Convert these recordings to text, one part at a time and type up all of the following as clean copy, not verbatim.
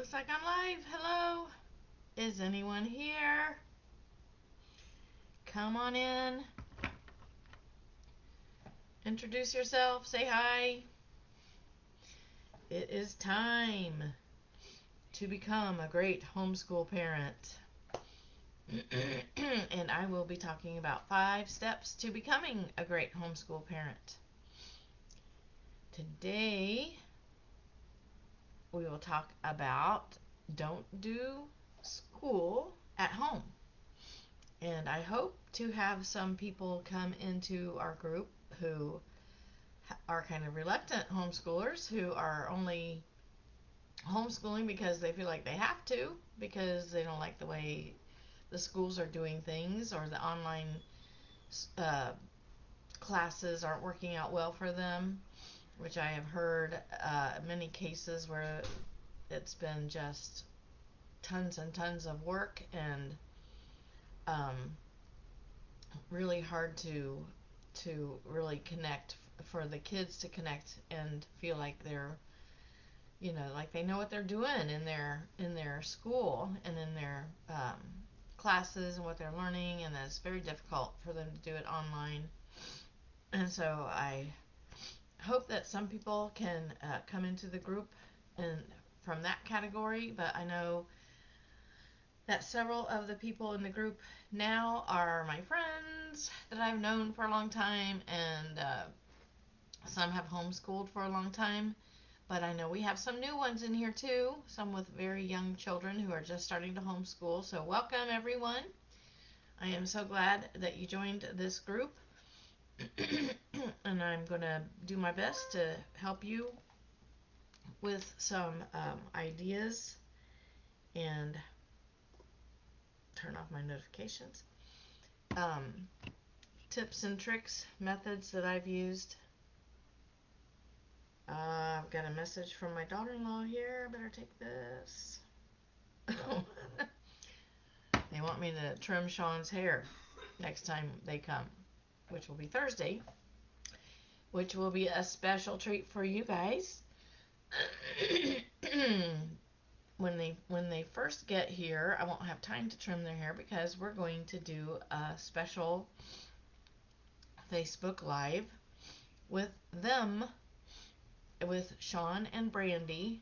Looks like I'm live. Hello. Is anyone here? Come on in. Introduce yourself. Say hi. It is time to become a great homeschool parent. And I will be talking about 5 steps to becoming a great homeschool parent. Today, we will talk about don't do school at home. And I hope to have some people come into our group who are kind of reluctant homeschoolers who are only homeschooling because they feel like they have to, because they don't like the way the schools are doing things, or the online uh, classes aren't working out well for them, which I have heard many cases where it's been just tons and tons of work and um, really hard to really connect, for the kids to connect and feel like they're, like they know what they're doing in their school and in their classes and what they're learning, and it's very difficult for them to do it online. And so I hope that some people can come into the group and from that category. But I know that several of the people in the group now are my friends that I've known for a long time, and some have homeschooled for a long time. But I know we have some new ones in here too, some with very young children who are just starting to homeschool. So welcome everyone. I am so glad that you joined this group. And I'm going to do my best to help you with some ideas and turn off my notifications. Um, Tips and tricks, methods that I've used. I've got a message from my daughter-in-law here. I better take this. They want me to trim Sean's hair next time they come, which will be Thursday, which will be a special treat for you guys. When they first get here, I won't have time to trim their hair because we're going to do a special Facebook Live with them, with Sean and Brandy,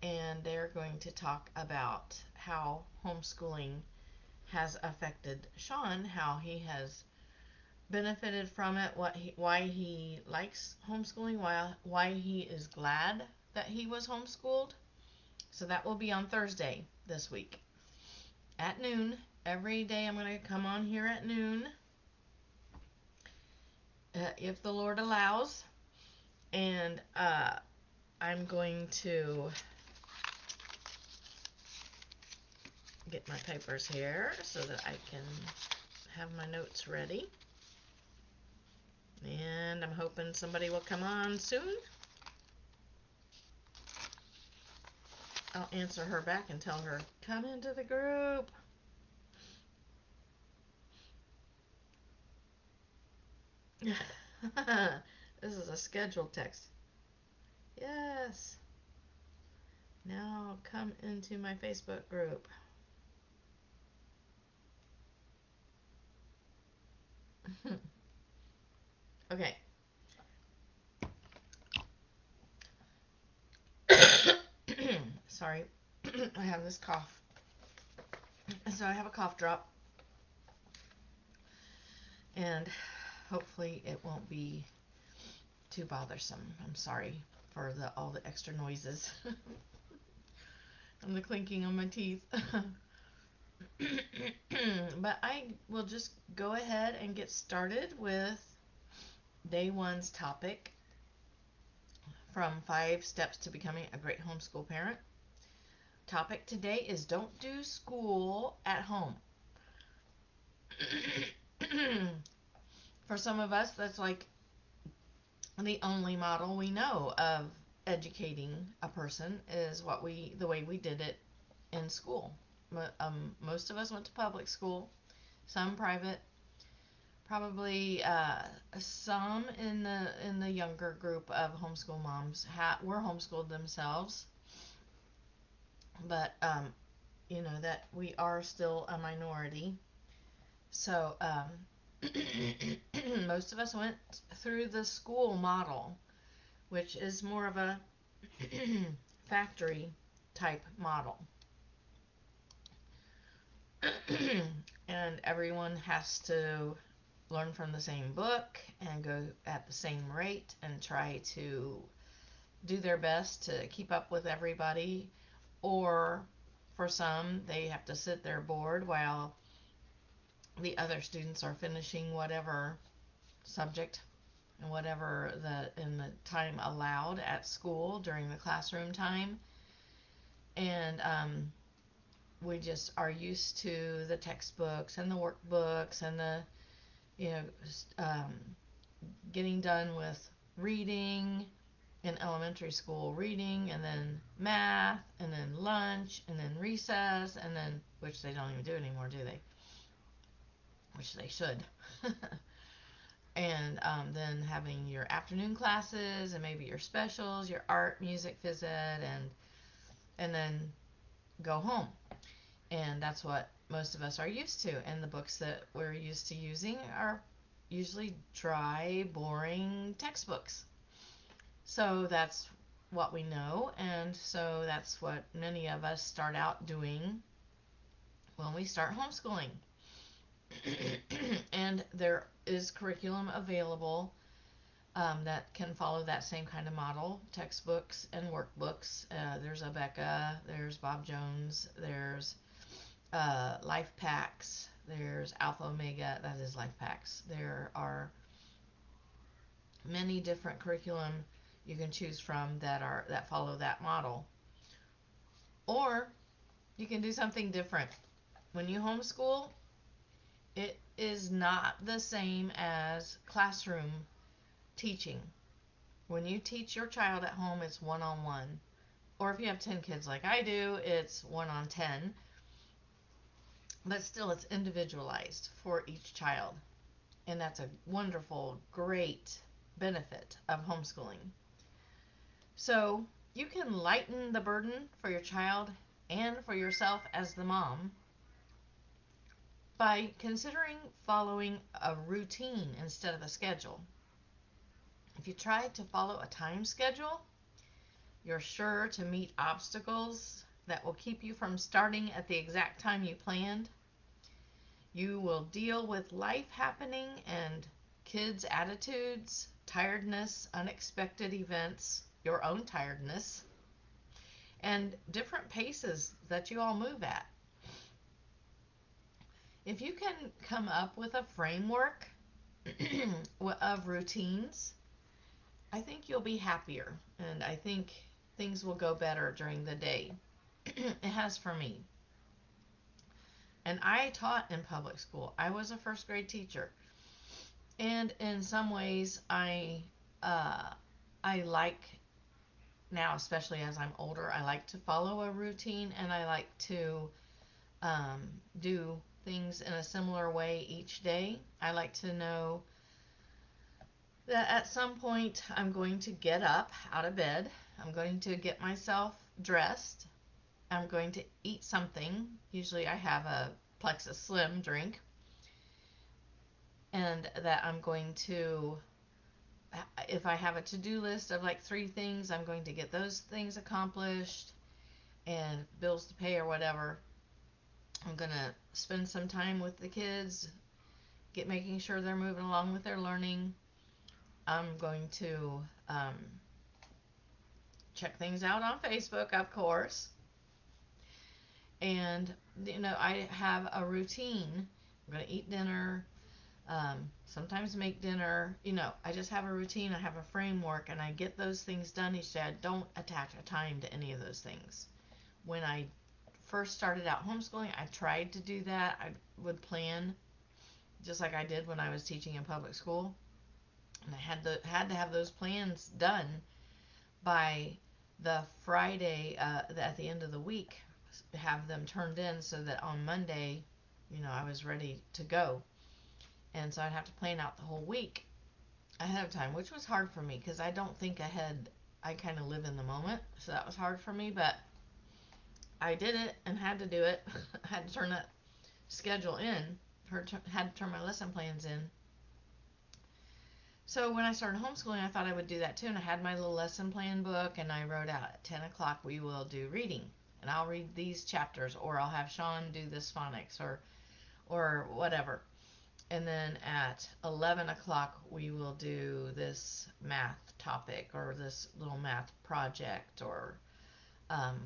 and they're going to talk about how homeschooling has affected Sean, how he has benefited from it, why he likes homeschooling, why he is glad that he was homeschooled. So that will be on Thursday this week at noon. Every day I'm going to come on here at noon, if the Lord allows, and I'm going to get my papers here so that I can have my notes ready. And I'm hoping somebody will come on soon. I'll answer her back and tell her, come into the group. This is a scheduled text. Yes. Now come into my Facebook group. Okay. Sorry. I have this cough. So I have a cough drop. And hopefully it won't be too bothersome. I'm sorry for all the extra noises. And the clinking on my teeth. But I will just go ahead and get started with day one's topic from 5 steps to becoming a great homeschool parent. Topic today is don't do school at home. For some of us, that's like the only model we know of educating a person, is the way we did it in school. Most of us went to public school, some private, probably some in the younger group of homeschool moms were homeschooled themselves. but that we are still a minority. So most of us went through the school model, which is more of a factory type model. And everyone has to learn from the same book and go at the same rate and try to do their best to keep up with everybody. Or for some, they have to sit there bored while the other students are finishing whatever subject and whatever in the time allowed at school during the classroom time. And we just are used to the textbooks and the workbooks and the you know um, getting done with reading in elementary school, reading, and then math, and then lunch, and then recess, and then, which they don't even do anymore, do they? Which they should. And then having your afternoon classes and maybe your specials, your art, music, phys ed, and then go home. And that's what most of us are used to. And the books that we're used to using are usually dry, boring textbooks. So that's what we know, and so that's what many of us start out doing when we start homeschooling. And there is curriculum available that can follow that same kind of model, textbooks and workbooks. There's Abeka, there's Bob Jones, there's Life Packs, there's Alpha Omega, that is Life Packs. There are many different curriculum you can choose from that follow that model. Or you can do something different. When you homeschool, it is not the same as classroom teaching. When you teach your child at home, it's one on one. Or if you have 10 kids like I do, it's one on 10. But still, it's individualized for each child. And that's a wonderful, great benefit of homeschooling. So you can lighten the burden for your child and for yourself as the mom by considering following a routine instead of a schedule. If you try to follow a time schedule, you're sure to meet obstacles that will keep you from starting at the exact time you planned. You will deal with life happening and kids' attitudes, tiredness, unexpected events, your own tiredness, and different paces that you all move at. If you can come up with a framework of routines, I think you'll be happier, and I think things will go better during the day. It has for me. And I taught in public school. I was a first grade teacher, and in some ways, I like now, especially as I'm older, I like to follow a routine, and I like to do things in a similar way each day. I like to know that at some point I'm going to get up out of bed, I'm going to get myself dressed, I'm going to eat something. Usually I have a Plexus Slim drink, and that I'm going to, if I have a to-do list of like 3 things, I'm going to get those things accomplished, and bills to pay or whatever. I'm going to spend some time with the kids, making sure they're moving along with their learning. I'm going to check things out on Facebook, of course. And, I have a routine. I'm going to eat dinner, sometimes make dinner. I just have a routine. I have a framework, and I get those things done each day. I don't attach a time to any of those things. When I first started out homeschooling, I tried to do that. I would plan just like I did when I was teaching in public school. And I had to have those plans done by the Friday at the end of the week, have them turned in so that on Monday, I was ready to go. And so I'd have to plan out the whole week ahead of time, which was hard for me because I don't think ahead. I kind of live in the moment, so that was hard for me. But I did it and had to do it. I had to turn that schedule in. Had to turn my lesson plans in. So when I started homeschooling, I thought I would do that too. And I had my little lesson plan book, and I wrote out at 10 o'clock we will do reading, and I'll read these chapters, or I'll have Sean do this phonics, or whatever. And then at 11 o'clock we will do this math topic or this little math project, or um,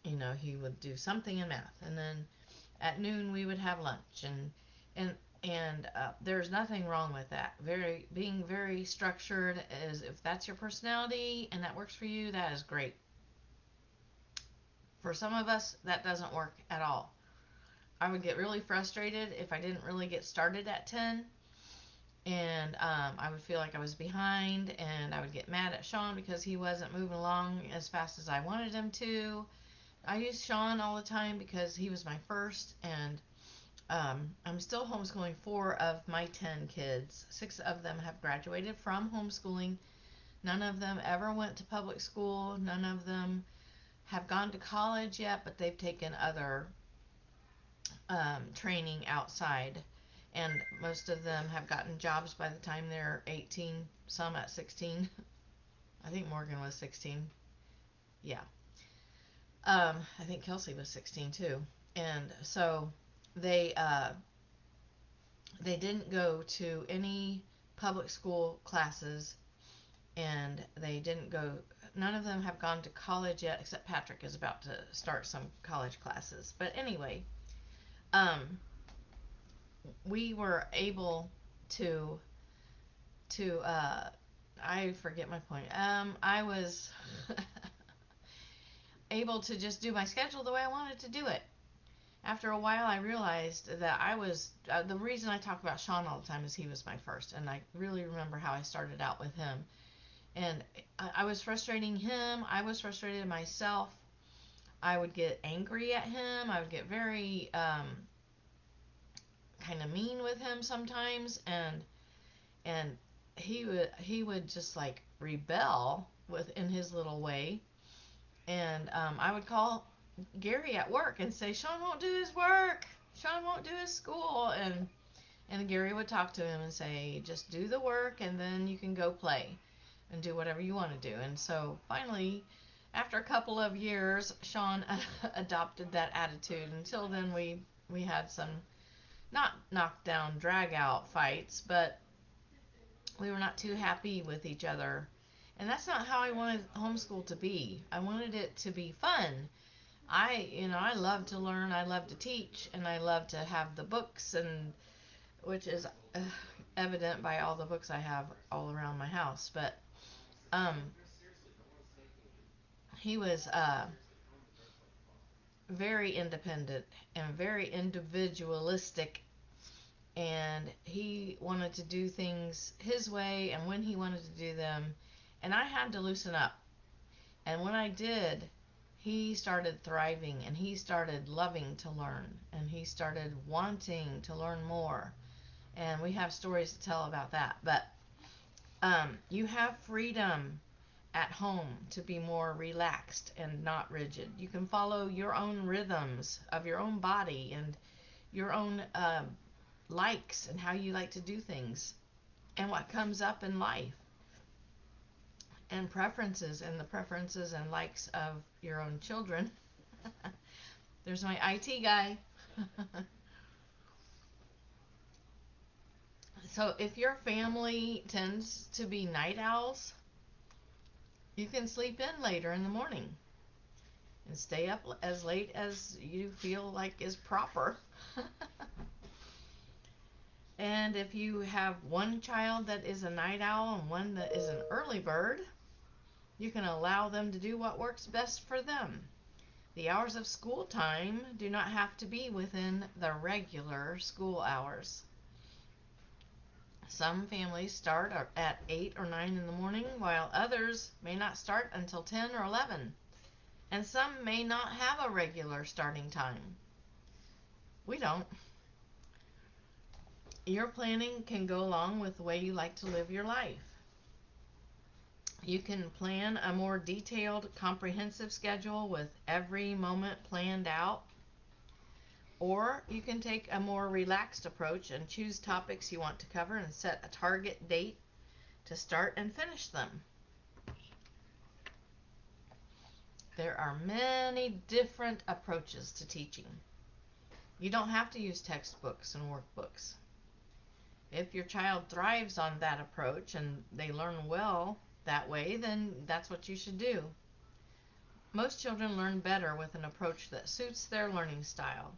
he would do something in math. And then at noon we would have lunch, and there's nothing wrong with that. Being very structured is, if that's your personality and that works for you, that is great. For some of us, that doesn't work at all. I would get really frustrated if I didn't really get started at 10, and I would feel like I was behind, and I would get mad at Sean because he wasn't moving along as fast as I wanted him to. I use Sean all the time because he was my first, and I'm still homeschooling 4 of my 10 kids. 6 of them have graduated from homeschooling. None of them ever went to public school. None of them have gone to college yet, but they've taken other training outside. And most of them have gotten jobs by the time they're 18, some at 16. I think Morgan was 16. Yeah. I think Kelsey was 16 too. And so they they didn't go to any public school classes, and they didn't go, none of them have gone to college yet, except Patrick is about to start some college classes. But anyway, um, we were able to I forget my point. I was able to just do my schedule the way I wanted to do it. After a while, I realized that I was the reason I talk about Sean all the time is he was my first, and I really remember how I started out with him. And I was frustrating him. I was frustrated myself. I would get angry at him. I would get very kind of mean with him sometimes, and he would just like rebel in his little way. And I would call Gary at work and say, Sean won't do his work. Sean won't do his school. And Gary would talk to him and say, just do the work, and then you can go play and do whatever you want to do. And so finally, after a couple of years, Sean adopted that attitude. Until then, we had some not knockdown, drag out fights, but we were not too happy with each other. And that's not how I wanted homeschool to be. I wanted it to be fun. I love to learn, I love to teach, and I love to have the books, and which is evident by all the books I have all around my house. But um, he was very independent and very individualistic, and he wanted to do things his way and when he wanted to do them, and I had to loosen up. And when I did, he started thriving, and he started loving to learn, and he started wanting to learn more. And we have stories to tell about that. But you have freedom at home to be more relaxed and not rigid. You can follow your own rhythms of your own body and your own likes and how you like to do things and what comes up in life, and preferences and the preferences and likes of your own children. There's my IT guy. So if your family tends to be night owls, you can sleep in later in the morning and stay up as late as you feel like is proper. And if you have one child that is a night owl and one that is an early bird, you can allow them to do what works best for them. The hours of school time do not have to be within the regular school hours. Some families start at 8 or 9 in the morning, while others may not start until 10 or 11. And some may not have a regular starting time. We don't. Your planning can go along with the way you like to live your life. You can plan a more detailed, comprehensive schedule with every moment planned out, or you can take a more relaxed approach and choose topics you want to cover and set a target date to start and finish them. There are many different approaches to teaching. You don't have to use textbooks and workbooks. If your child thrives on that approach and they learn well that way, then that's what you should do. Most children learn better with an approach that suits their learning style.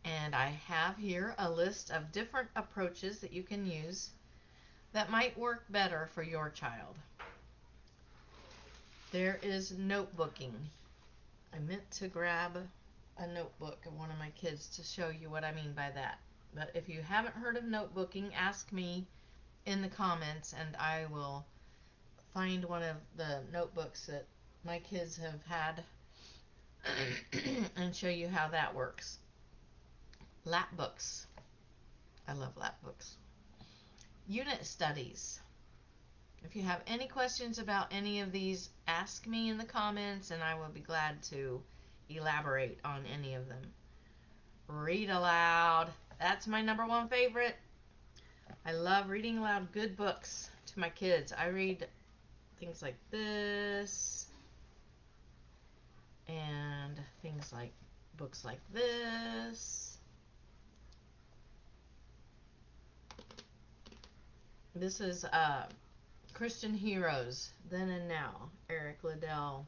And I have here a list of different approaches that you can use that might work better for your child. There is notebooking. I meant to grab a notebook of one of my kids to show you what I mean by that. But if you haven't heard of notebooking, ask me in the comments and I will find one of the notebooks that my kids have had and show you how that works. Lap books. I love lap books. Unit studies. If you have any questions about any of these, ask me in the comments and I will be glad to elaborate on any of them. Read aloud. That's my number one favorite. I love reading aloud good books to my kids. I read things like this and things like books like this. This is Christian Heroes, Then and Now, Eric Liddell,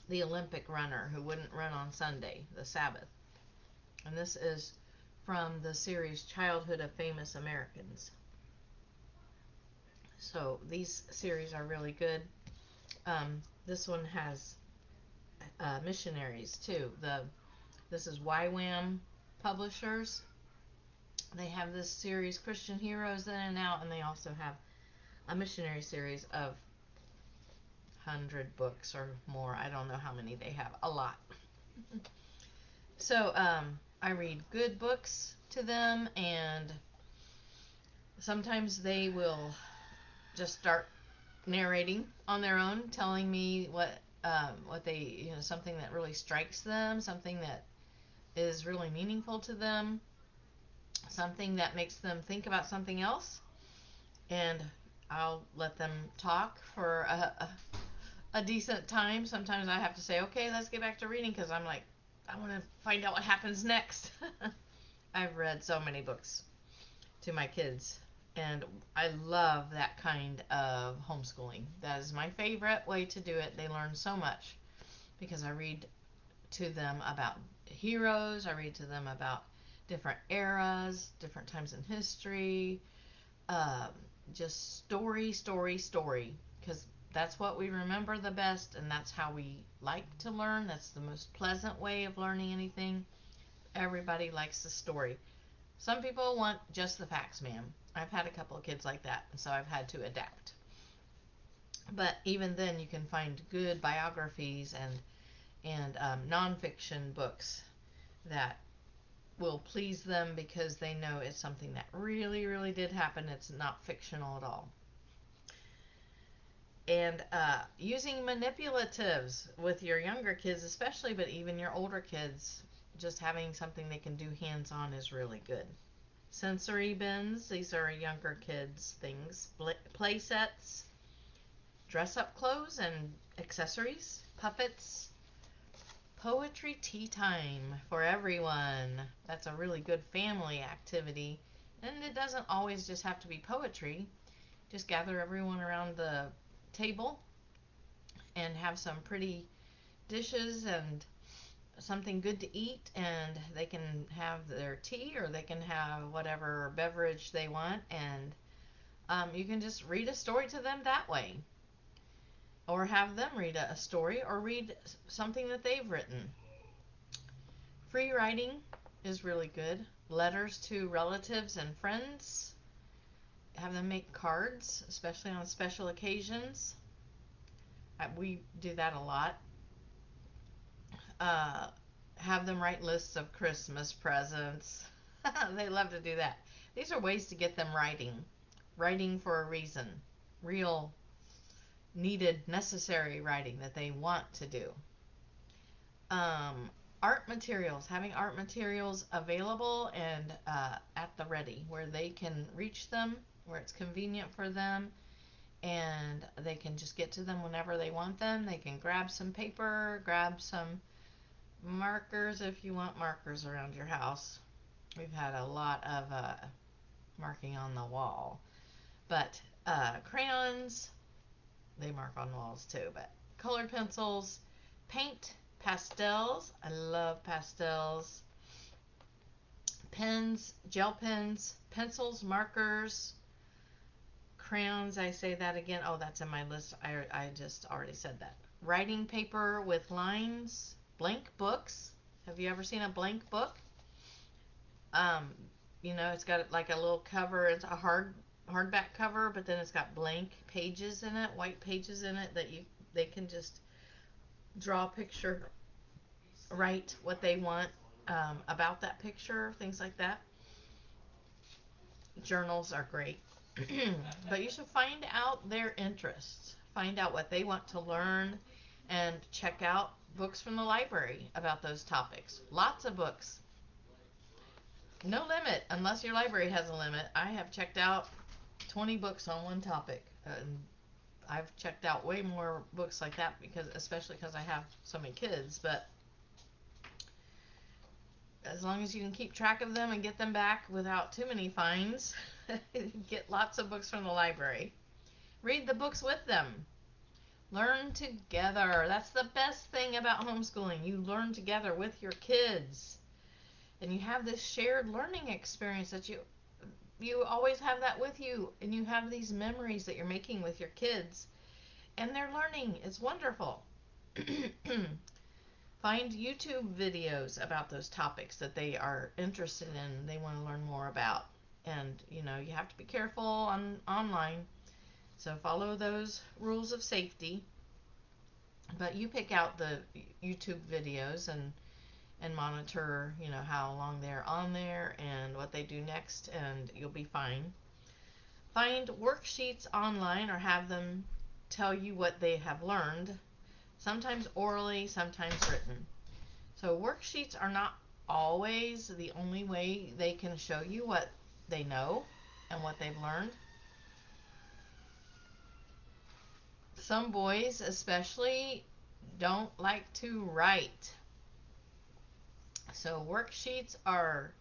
the Olympic runner who wouldn't run on Sunday, the Sabbath. And this is from the series Childhood of Famous Americans. So these series are really good. This one has missionaries too. This is YWAM Publishers. They have this series Christian Heroes Then and Now, and they also have a missionary series of 100 books or more. I don't know how many they have. A lot. So I read good books to them, and sometimes they will just start narrating on their own, telling me what they, something that really strikes them, something that is really meaningful to them, something that makes them think about something else, and I'll let them talk for a decent time. Sometimes I have to say, okay, let's get back to reading, because I'm like, I want to find out what happens next. I've read so many books to my kids, and I love that kind of homeschooling. That is my favorite way to do it. They learn so much because I read to them about heroes. I read to them about different eras, different times in history, just story, because that's what we remember the best, and that's how we like to learn. That's the most pleasant way of learning anything. Everybody likes the story. Some people want just the facts, ma'am. I've had a couple of kids like that, and so I've had to adapt. But even then, you can find good biographies and nonfiction books that will please them because they know it's something that really, really did happen. It's not fictional at all. And using manipulatives with your younger kids especially, but even your older kids, just having something they can do hands-on is really good. Sensory bins, these are younger kids things. Play sets, dress-up clothes and accessories, puppets. Poetry tea time for everyone. That's a really good family activity. And it doesn't always just have to be poetry. Just gather everyone around the table and have some pretty dishes and something good to eat, and they can have their tea or they can have whatever beverage they want, and you can just read a story to them that way, or have them read a story or read something that they've written. Free writing is really good. Letters to relatives and friends. Have them make cards, especially on special occasions. We do that a lot. Have them write lists of Christmas presents. They love to do that. These are ways to get them writing for a reason. real needed, necessary writing that they want to do. Um, Art materials, having art materials available and at the ready where they can reach them, where it's convenient for them, and they can just get to them whenever they want them. They can grab some paper, grab some markers if you want markers around your house. We've had a lot of marking on the wall. But crayons, they mark on walls too. But colored pencils, paint, pastels. I love pastels. Pens, gel pens, pencils, markers, crayons. I say that again. Oh, that's in my list. I just already said that. Writing paper with lines, blank books. Have you ever seen a blank book? Um, it's got like a little cover. It's a hardback cover, but then it's got blank pages in it, white pages in it that they can just draw a picture, write what they want about that picture, things like that. Journals are great, but you should find out their interests, find out what they want to learn, and check out books from the library about those topics. Lots of books. No limit, unless your library has a limit. I have checked out 20 books on one topic. I've checked out way more books like that especially because I have so many kids. But as long as you can keep track of them and get them back without too many fines, get lots of books from the library. Read the books with them. Learn together. That's the best thing about homeschooling. You learn together with your kids. And you have this shared learning experience that you always have that with you, and you have these memories that you're making with your kids, and they're learning. It's wonderful. Find YouTube videos about those topics that they are interested in, they want to learn more about. And you have to be careful online, so follow those rules of safety. But you pick out the YouTube videos and monitor, how long they're on there and what they do next, and you'll be fine. Find worksheets online or have them tell you what they have learned, sometimes orally, sometimes written. So worksheets are not always the only way they can show you what they know and what they've learned. Some boys especially don't like to write. So worksheets are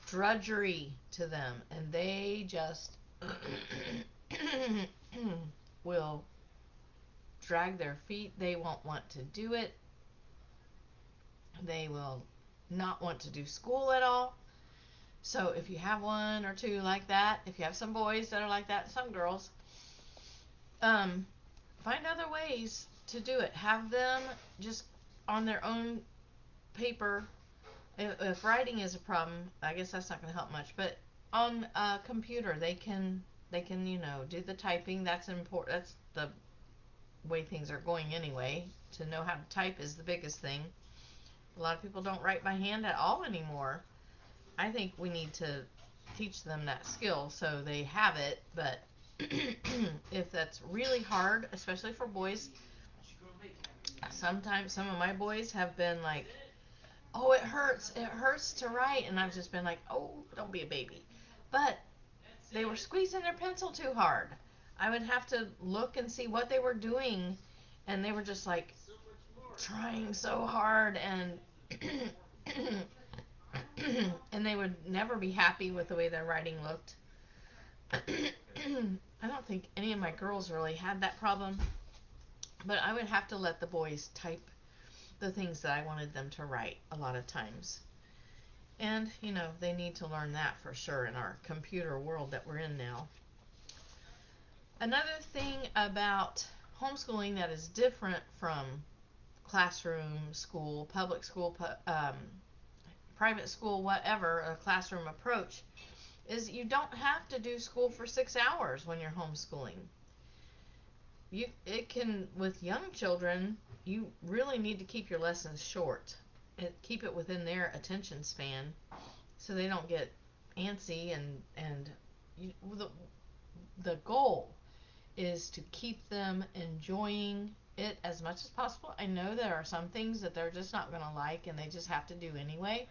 drudgery to them, and they just will drag their feet. They won't want to do it. They will not want to do school at all. So if you have one or two like that, if you have some boys that are like that, some girls, um, find other ways to do it. Have them just on their own paper. If writing is a problem, I guess that's not going to help much. But on a computer, they can do the typing. That's important. That's the way things are going anyway. To know how to type is the biggest thing. A lot of people don't write by hand at all anymore. I think we need to teach them that skill so they have it. But if that's really hard, especially for boys, sometimes some of my boys have been like, oh, it hurts to write, and I've just been like, oh, don't be a baby. But they were squeezing their pencil too hard. I would have to look and see what they were doing, and they were just like trying so hard, and and they would never be happy with the way their writing looked. I don't think any of my girls really had that problem, but I would have to let the boys type the things that I wanted them to write a lot of times. And, they need to learn that for sure in our computer world that we're in now. Another thing about homeschooling that is different from classroom, school, public school, private school, whatever, a classroom approach, is you don't have to do school for 6 hours when you're homeschooling. It can, with young children, you really need to keep your lessons short and keep it within their attention span so they don't get antsy and the goal is to keep them enjoying it as much as possible. I know there are some things that they're just not going to like and they just have to do anyway.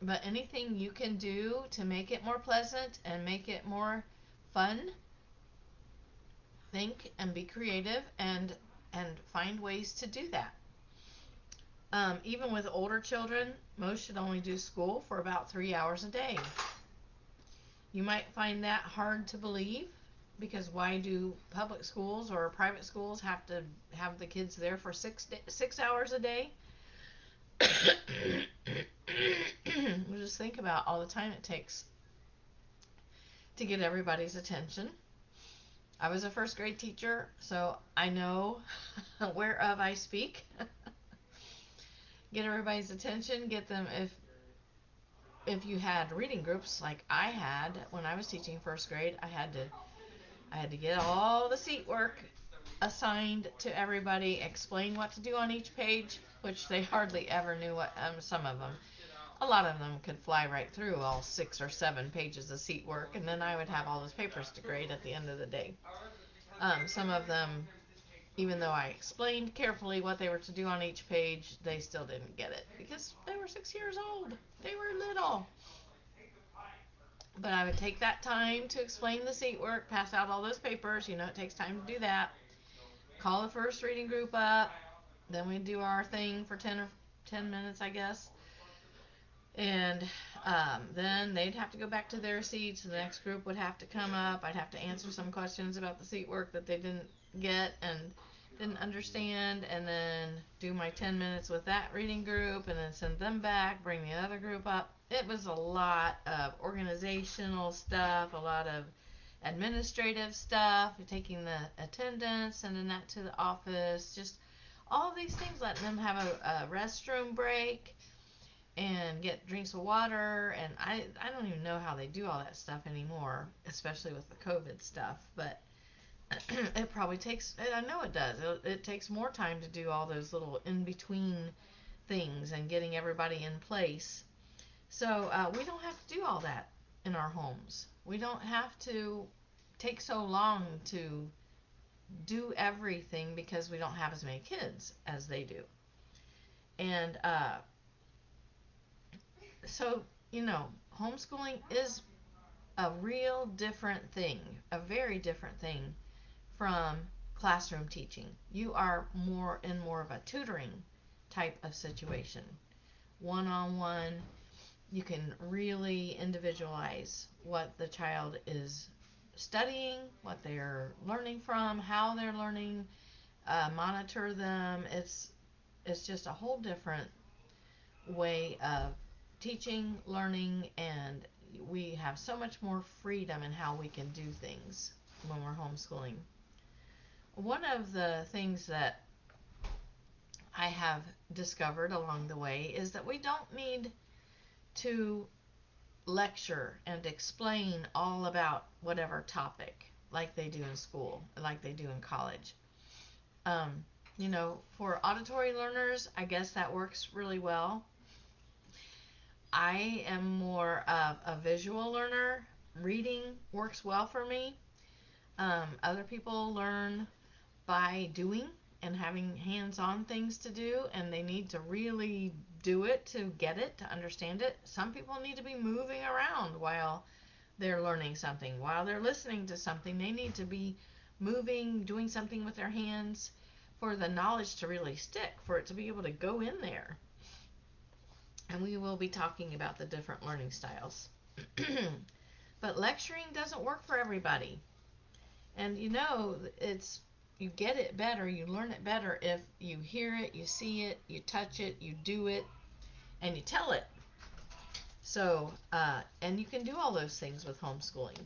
But anything you can do to make it more pleasant and make it more fun, think and be creative and find ways to do that. Even with older children, most should only do school for about 3 hours a day. You might find that hard to believe because why do public schools or private schools have to have the kids there for 6 hours a day? We'll just think about all the time it takes to get everybody's attention. I was a first grade teacher, so I know whereof I speak. Get everybody's attention, get them if you had reading groups like I had when I was teaching first grade, I had to get all the seat work assigned to everybody, explain what to do on each page, which they hardly ever knew what some of them. A lot of them could fly right through all 6 or 7 pages of seat work, and then I would have all those papers to grade at the end of the day. Some of them, even though I explained carefully what they were to do on each page, they still didn't get it because they were 6 years old. They were little. But I would take that time to explain the seat work, pass out all those papers. It takes time to do that. Call the first reading group up. Then we'd do our thing for 10 minutes, I guess. And then they'd have to go back to their seats. The next group would have to come up. I'd have to answer some questions about the seat work that they didn't get and didn't understand, and then do my 10 minutes with that reading group, and then send them back, bring the other group up. It was a lot of organizational stuff, a lot of administrative stuff, taking the attendance, sending that to the office, just all these things, letting them have a restroom break and get drinks of water. And I don't even know how they do all that stuff anymore, especially with the COVID stuff, but it probably takes, I know it does, it takes more time to do all those little in-between things and getting everybody in place. So we don't have to do all that in our homes. We don't have to take so long to do everything because we don't have as many kids as they do. And so, homeschooling is a real different thing, a very different thing from classroom teaching. You are more in more of a tutoring type of situation. One-on-one, you can really individualize what the child is studying, what they're learning from, how they're learning, monitor them. It's just a whole different way of teaching, learning, and we have so much more freedom in how we can do things when we're homeschooling. One of the things that I have discovered along the way is that we don't need to lecture and explain all about whatever topic like they do in school, like they do in college. For auditory learners, I guess that works really well. I am more of a visual learner. Reading works well for me. Other people learn by doing and having hands-on things to do, and they need to really do it to get it, to understand it. Some people need to be moving around while they're learning something. While they're listening to something, they need to be moving, doing something with their hands for the knowledge to really stick, for it to be able to go in there. And we will be talking about the different learning styles. But lecturing doesn't work for everybody. And you get it better, you learn it better if you hear it, you see it, you touch it, you do it, and you tell it. So, and you can do all those things with homeschooling.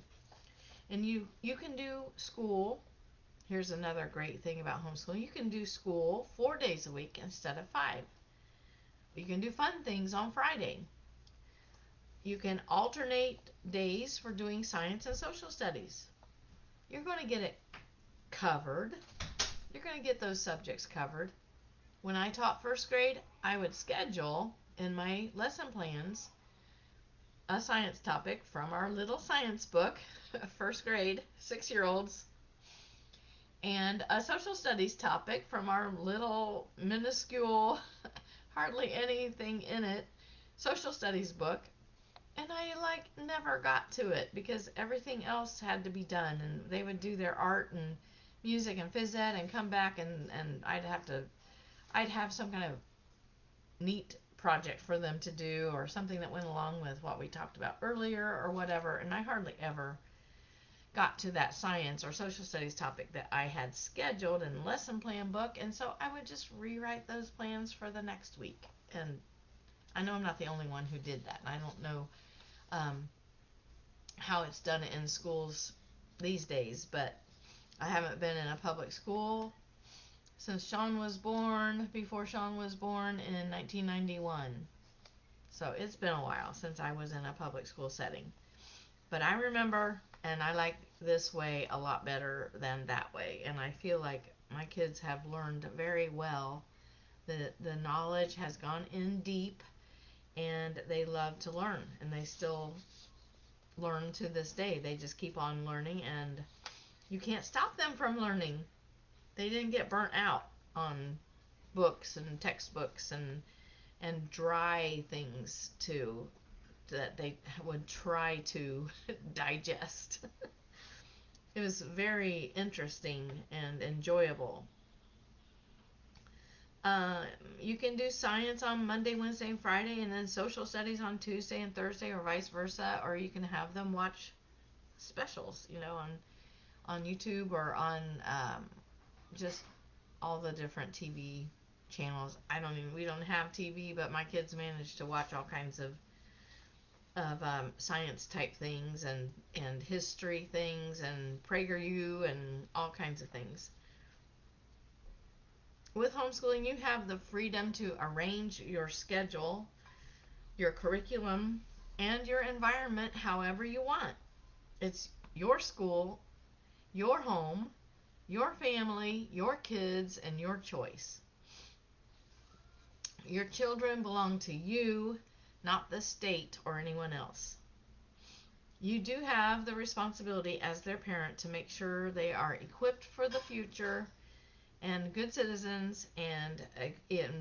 And you can do school. Here's another great thing about homeschooling. You can do school 4 days a week instead of 5. You can do fun things on Friday. You can alternate days for doing science and social studies. You're going to get it covered. You're going to get those subjects covered. When I taught first grade, I would schedule in my lesson plans a science topic from our little science book first grade, 6-year-olds, and a social studies topic from our little minuscule, hardly anything in it, social studies book. And I like never got to it because everything else had to be done, and they would do their art and music and phys ed and come back, and I'd have some kind of neat project for them to do, or something that went along with what we talked about earlier or whatever, and I hardly ever got to that science or social studies topic that I had scheduled in lesson plan book, and so I would just rewrite those plans for the next week. And I know I'm not the only one who did that. I don't know um, how it's done in schools these days, but I haven't been in a public school since Sean was born, before Sean was born in 1991. So it's been a while since I was in a public school setting. But I remember, and I like this way a lot better than that way. And I feel like my kids have learned very well. The knowledge has gone in deep, and they love to learn. And they still learn to this day. They just keep on learning, and you can't stop them from learning. They didn't get burnt out on books and textbooks and dry things too that they would try to digest. It was very interesting and enjoyable. Uh, you can do science on Monday, Wednesday, and Friday, and then social studies on Tuesday and Thursday, or vice versa. Or you can have them watch specials, on YouTube, or on just all the different TV channels. We don't have TV, but my kids manage to watch all kinds of science type things, and history things, and PragerU, and all kinds of things. With homeschooling, you have the freedom to arrange your schedule, your curriculum, and your environment however you want. It's your school, your home, your family, your kids, and your choice. Your children belong to you, not the state or anyone else. You do have the responsibility as their parent to make sure they are equipped for the future and good citizens, and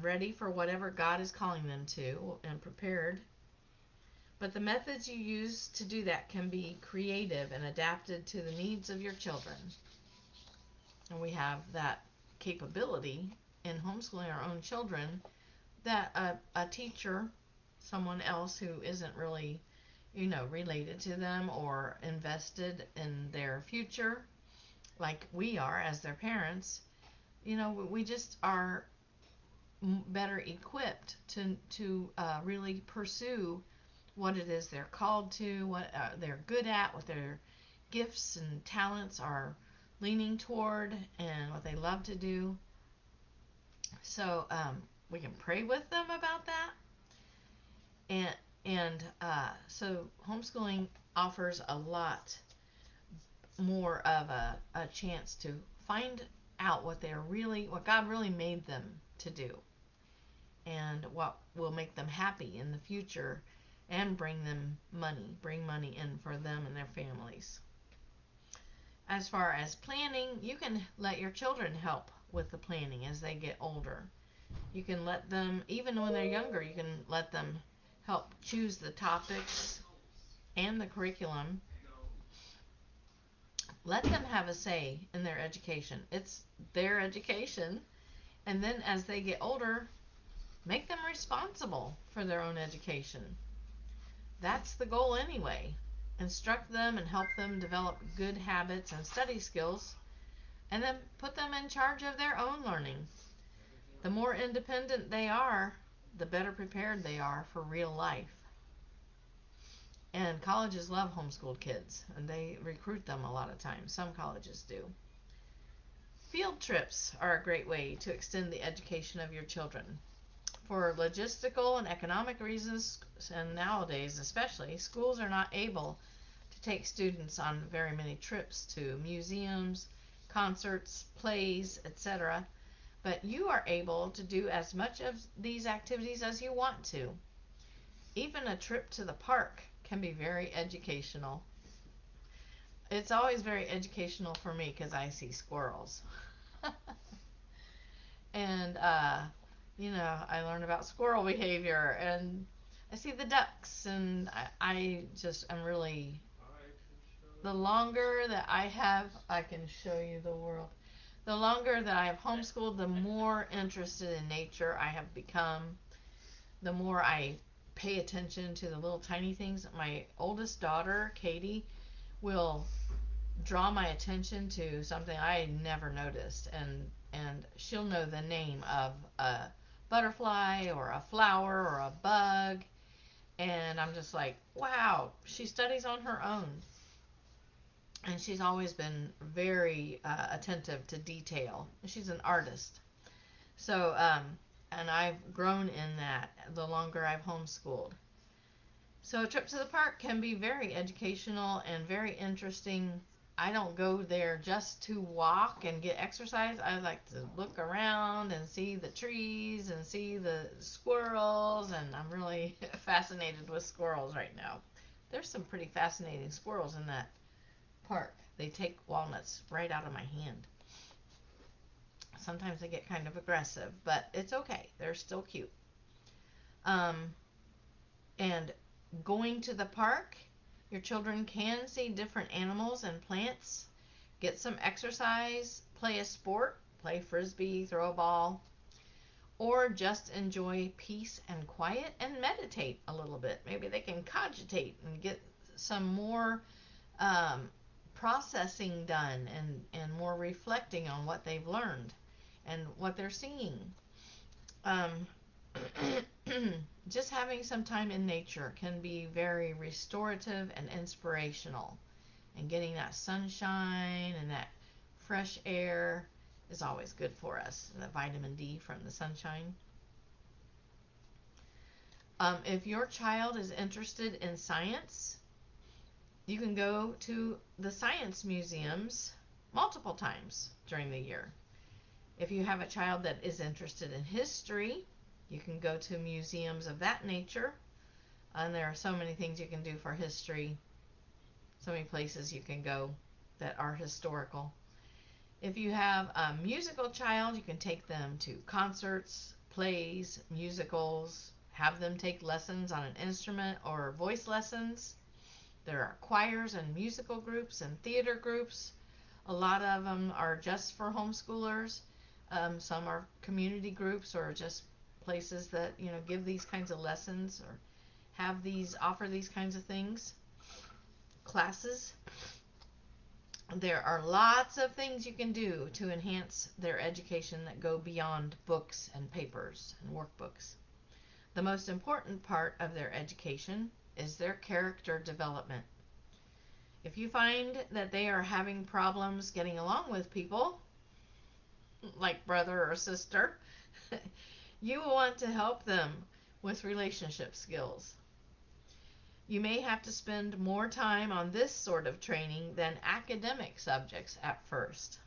ready for whatever God is calling them to, and prepared. But the methods you use to do that can be creative and adapted to the needs of your children. And we have that capability in homeschooling our own children, that a teacher, someone else who isn't really, related to them or invested in their future, like we are as their parents, we just are better equipped to really pursue what it is they're called to, what they're good at, what their gifts and talents are leaning toward, and what they love to do. So we can pray with them about that, and so homeschooling offers a lot more of a chance to find out what God really made them to do, and what will make them happy in the future, and bring money in for them and their families. As far as planning, you can let your children help with the planning as they get older. You can let them, even when they're younger, you can let them help choose the topics and the curriculum. Let them have a say in their education. It's their education. And then as they get older, make them responsible for their own education. That's the goal anyway. Instruct them and help them develop good habits and study skills, and then put them in charge of their own learning. The more independent they are, the better prepared they are for real life. And colleges love homeschooled kids, and they recruit them a lot of times. Some colleges do. Field trips are a great way to extend the education of your children. For logistical and economic reasons, and nowadays especially, schools are not able to take students on very many trips to museums, concerts, plays, etc. But you are able to do as much of these activities as you want to. Even a trip to the park can be very educational. It's always very educational for me because I see squirrels. And, I learn about squirrel behavior, and I see the ducks, and I just am really, the longer that I have, I can show you the world. The longer that I have homeschooled, the more interested in nature I have become, the more I pay attention to the little tiny things. My oldest daughter, Katie, will draw my attention to something I never noticed, and she'll know the name of a butterfly or a flower or a bug, and I'm just like, wow, she studies on her own, and she's always been very attentive to detail. She's an artist. So, and I've grown in that the longer I've homeschooled. So a trip to the park can be very educational and very interesting. I don't go there just to walk and get exercise. I like to look around and see the trees and see the squirrels, and I'm really fascinated with squirrels right now. There's some pretty fascinating squirrels in that park. They take walnuts right out of my hand. Sometimes they get kind of aggressive, but it's okay. They're still cute. Um, and going to the park, your children can see different animals and plants, get some exercise, play a sport, play frisbee, throw a ball, or just enjoy peace and quiet and meditate a little bit. Maybe they can cogitate and get some more um, processing done, and more reflecting on what they've learned and what they're seeing. Um, just having some time in nature can be very restorative and inspirational. And getting that sunshine and that fresh air is always good for us. The vitamin D from the sunshine. If your child is interested in science, you can go to the science museums multiple times during the year. If you have a child that is interested in history, you can go to museums of that nature. And there are so many things you can do for history, so many places you can go that are historical. If you have a musical child, you can take them to concerts, plays, musicals, have them take lessons on an instrument or voice lessons. There are choirs and musical groups and theater groups. A lot of them are just for homeschoolers. Some are community groups or just places that give these kinds of lessons or offer these kinds of things. Classes. There are lots of things you can do to enhance their education that go beyond books and papers and workbooks. The most important part of their education is their character development. If you find that they are having problems getting along with people, like brother or sister, you will want to help them with relationship skills. You may have to spend more time on this sort of training than academic subjects at first.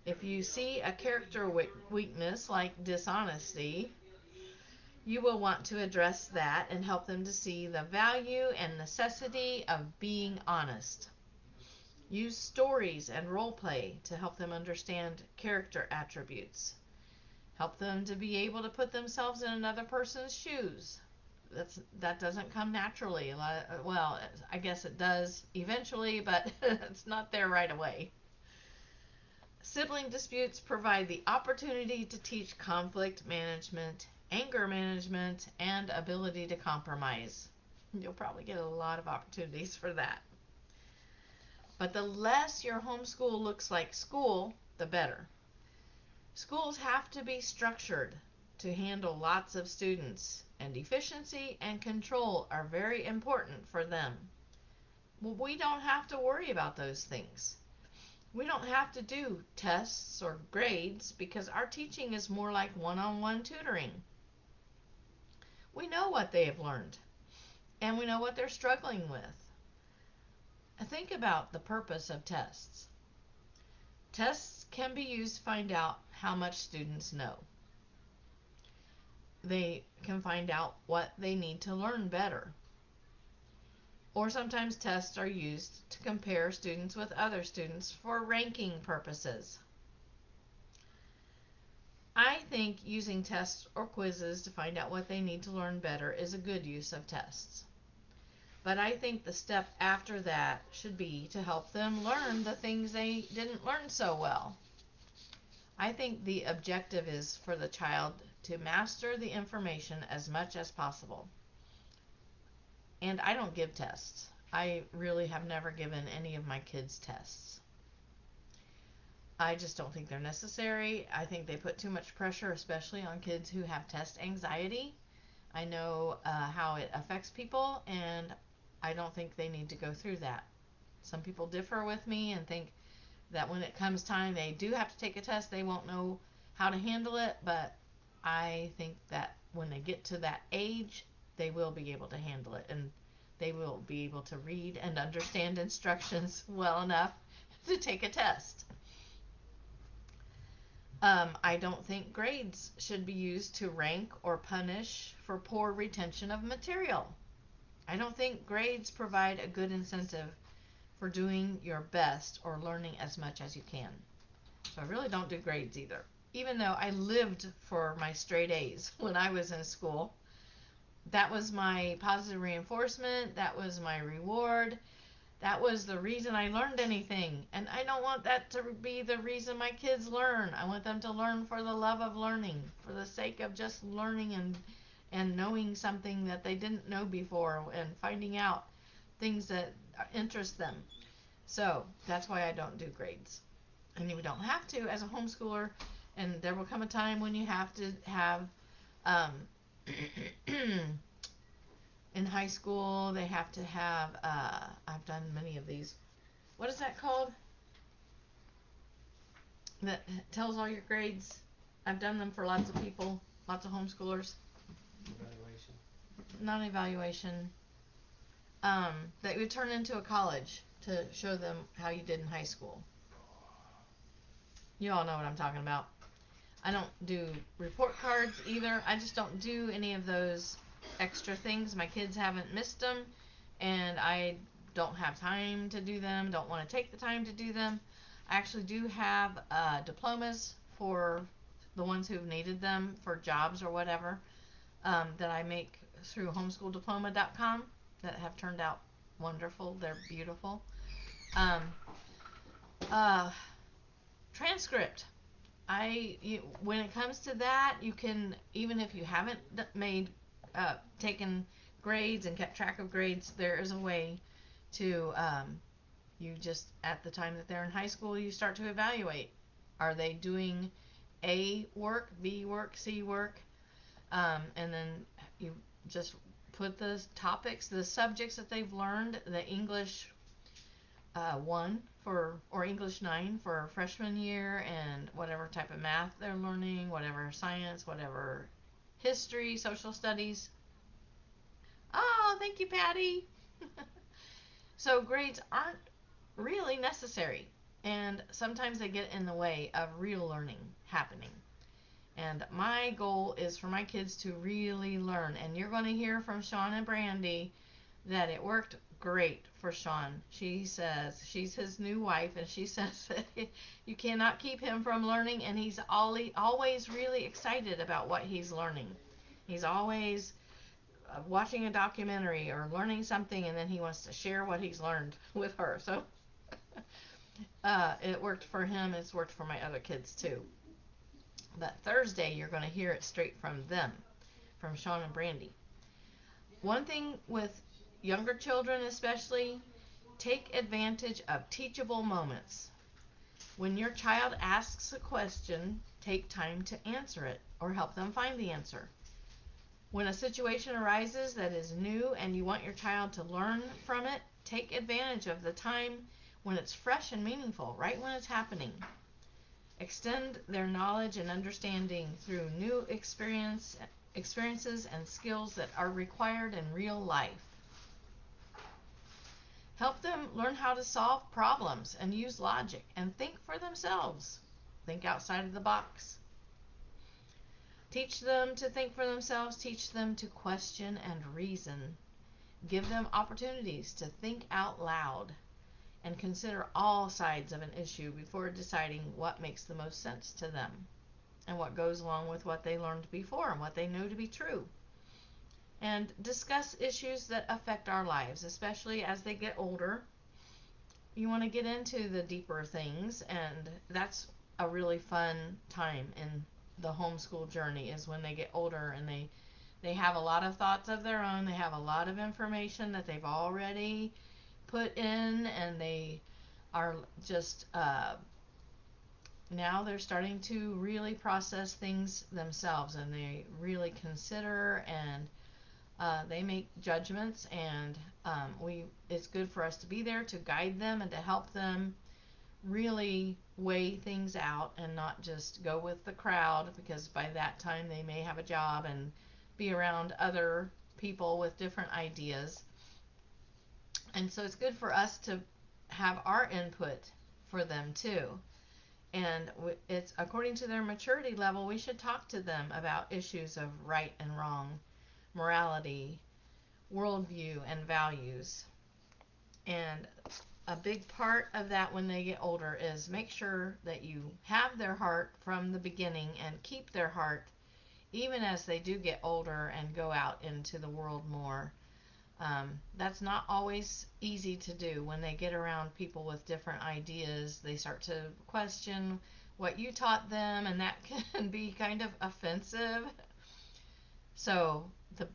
If you see a character weakness like dishonesty, you will want to address that and help them to see the value and necessity of being honest. Use stories and role play to help them understand character attributes. Help them to be able to put themselves in another person's shoes. That doesn't come naturally. Well, I guess it does eventually, but it's not there right away. Sibling disputes provide the opportunity to teach conflict management, anger management, and ability to compromise. You'll probably get a lot of opportunities for that. But the less your homeschool looks like school, the better. Schools have to be structured to handle lots of students, and efficiency and control are very important for them. Well, we don't have to worry about those things. We don't have to do tests or grades because our teaching is more like one-on-one tutoring. We know what they have learned, and we know what they're struggling with. Think about the purpose of tests. Tests can be used to find out how much students know. They can find out what they need to learn better. Or sometimes tests are used to compare students with other students for ranking purposes. I think using tests or quizzes to find out what they need to learn better is a good use of tests. But I think the step after that should be to help them learn the things they didn't learn so well. I think the objective is for the child to master the information as much as possible. And I don't give tests. I really have never given any of my kids tests. I just don't think they're necessary. I think they put too much pressure, especially on kids who have test anxiety. I know how it affects people, and I don't think they need to go through that. Some people differ with me and think that when it comes time they do have to take a test, they won't know how to handle it, but I think that when they get to that age, they will be able to handle it, and they will be able to read and understand instructions well enough to take a test. I don't think grades should be used to rank or punish for poor retention of material. I don't think grades provide a good incentive for doing your best or learning as much as you can. So I really don't do grades either. Even though I lived for my straight A's when I was in school, that was my positive reinforcement, that was my reward, that was the reason I learned anything. And I don't want that to be the reason my kids learn. I want them to learn for the love of learning, for the sake of just learning and knowing something that they didn't know before and finding out things that interest them. So that's why I don't do grades. And you don't have to as a homeschooler, and there will come a time when you have to have um, in high school they have to have I've done many of these. What is that called? That tells all your grades. I've done them for lots of people, lots of homeschoolers. Evaluation. Not an evaluation. That would turn into a college to show them how you did in high school. You all know what I'm talking about. I don't do report cards either. I just don't do any of those extra things. My kids haven't missed them, and I don't have time to do them, don't want to take the time to do them. I actually do have diplomas for the ones who've needed them for jobs or whatever, that I make through homeschooldiploma.com that have turned out wonderful. They're beautiful. Um, uh, Transcript. When it comes to that, you can, even if you haven't taken grades and kept track of grades, there is a way to, you just, at the time that they're in high school, you start to evaluate. Are they doing A work, B work, C work? And then you just put the topics, the subjects that they've learned, the English 1 for, or English 9 for freshman year, and whatever type of math they're learning, whatever science, whatever history, social studies. Oh, thank you, Patty. So grades aren't really necessary, and sometimes they get in the way of real learning happening. And my goal is for my kids to really learn. And you're going to hear from Sean and Brandy that it worked great for Sean. She says she's his new wife, and she says that you cannot keep him from learning, and he's always really excited about what he's learning. He's always watching a documentary or learning something, and then he wants to share what he's learned with her. So it worked for him. It's worked for my other kids too. But Thursday, you're going to hear it straight from them, from Sean and Brandy. One thing with younger children especially, take advantage of teachable moments. When your child asks a question, take time to answer it or help them find the answer. When a situation arises that is new and you want your child to learn from it, take advantage of the time when it's fresh and meaningful, right when it's happening. Extend their knowledge and understanding through new experiences and skills that are required in real life. Help them learn how to solve problems and use logic and think for themselves. Think outside of the box. Teach them to think for themselves. Teach them to question and reason. give them opportunities to think out loud and consider all sides of an issue before deciding what makes the most sense to them and what goes along with what they learned before and what they know to be true. And discuss issues that affect our lives, especially as they get older. You want to get into the deeper things, and that's a really fun time in the homeschool journey, is when they get older and they have a lot of thoughts of their own. They have a lot of information that they've already put in, and they are just now they're starting to really process things themselves, and they really consider, and they make judgments, and it's good for us to be there to guide them and to help them really weigh things out and not just go with the crowd, because by that time they may have a job and be around other people with different ideas. And so it's good for us to have our input for them too. And it's according to their maturity level. We should talk to them about issues of right and wrong, morality, worldview, and values. And a big part of that when they get older is make sure that you have their heart from the beginning and keep their heart even as they do get older and go out into the world more. That's not always easy to do. When they get around people with different ideas, they start to question what you taught them, and that can be kind of offensive. So the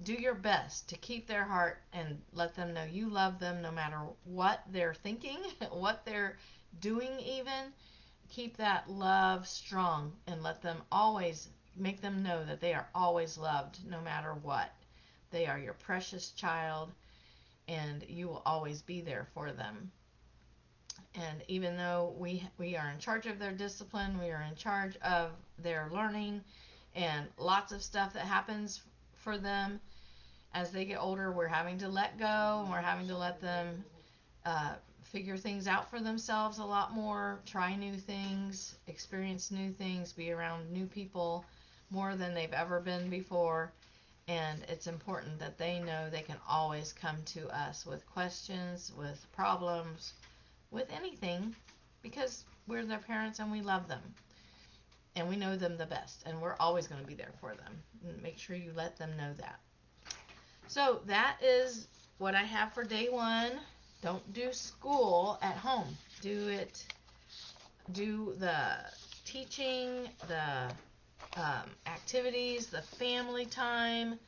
do your best to keep their heart and let them know you love them no matter what they're thinking, what they're doing even. Keep that love strong and let them always make them know that they are always loved no matter what. They are your precious child, and you will always be there for them. And even though we are in charge of their discipline, we are in charge of their learning, and lots of stuff that happens for them as they get older, we're having to let go, and we're having to let them figure things out for themselves a lot more, try new things, experience new things, be around new people more than they've ever been before. And it's important that they know they can always come to us with questions, with problems, with anything, because we're their parents and we love them. And we know them the best, and we're always going to be there for them. Make sure you let them know that. So that is what I have for day one. Don't do school at home. Do the teaching, the activities, the family time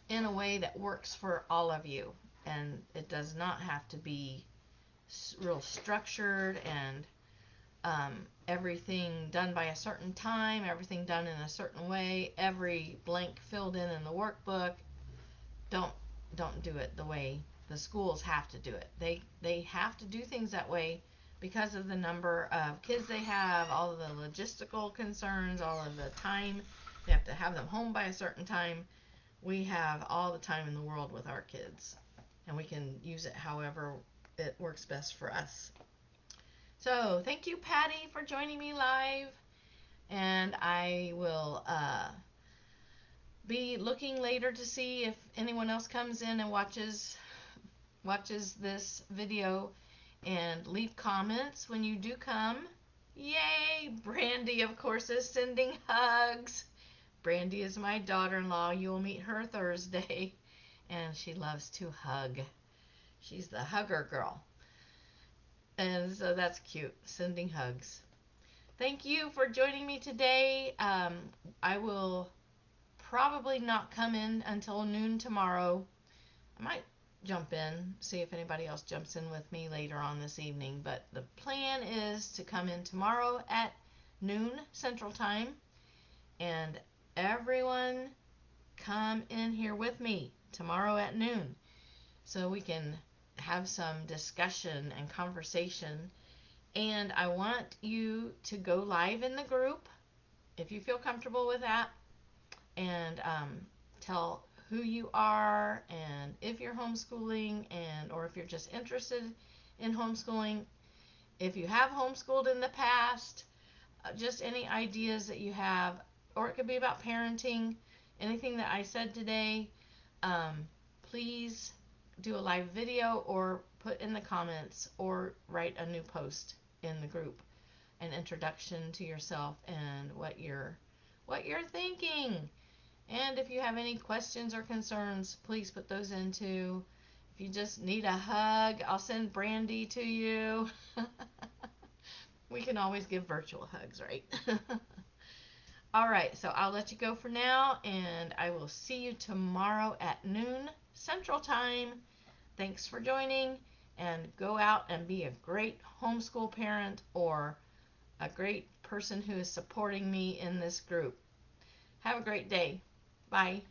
in a way that works for all of you. And it does not have to be real structured and everything done by a certain time, everything done in a certain way, every blank filled in the workbook. Don't do it the way the schools have to do it. They have to do things that way because of the number of kids they have, all of the logistical concerns, all of the time. They have to have them home by a certain time. We have all the time in the world with our kids, and we can use it however it works best for us. So thank you, Patty, for joining me live, and I will be looking later to see if anyone else comes in and watches this video, and leave comments when you do come. Yay! Brandy, of course, is sending hugs. Brandy is my daughter-in-law. You'll meet her Thursday, and she loves to hug. She's the hugger girl. And so that's cute, sending hugs. Thank you for joining me today. I will probably not come in until noon tomorrow. I might jump in, see if anybody else jumps in with me later on this evening. But the plan is to come in tomorrow at noon Central Time. And everyone come in here with me tomorrow at noon so we can have some discussion and conversation. And I want you to go live in the group if you feel comfortable with that, and tell who you are and if you're homeschooling, and or if you're just interested in homeschooling, if you have homeschooled in the past, just any ideas that you have, or it could be about parenting, anything that I said today. please do a live video or put in the comments or write a new post in the group, an introduction to yourself and what you're thinking. And if you have any questions or concerns, please put those into. If you just need a hug, I'll send Brandy to you. We can always give virtual hugs, right? All right, so I'll let you go for now, and I will see you tomorrow at noon Central Time. Thanks for joining, and go out and be a great homeschool parent or a great person who is supporting me in this group. Have a great day. Bye.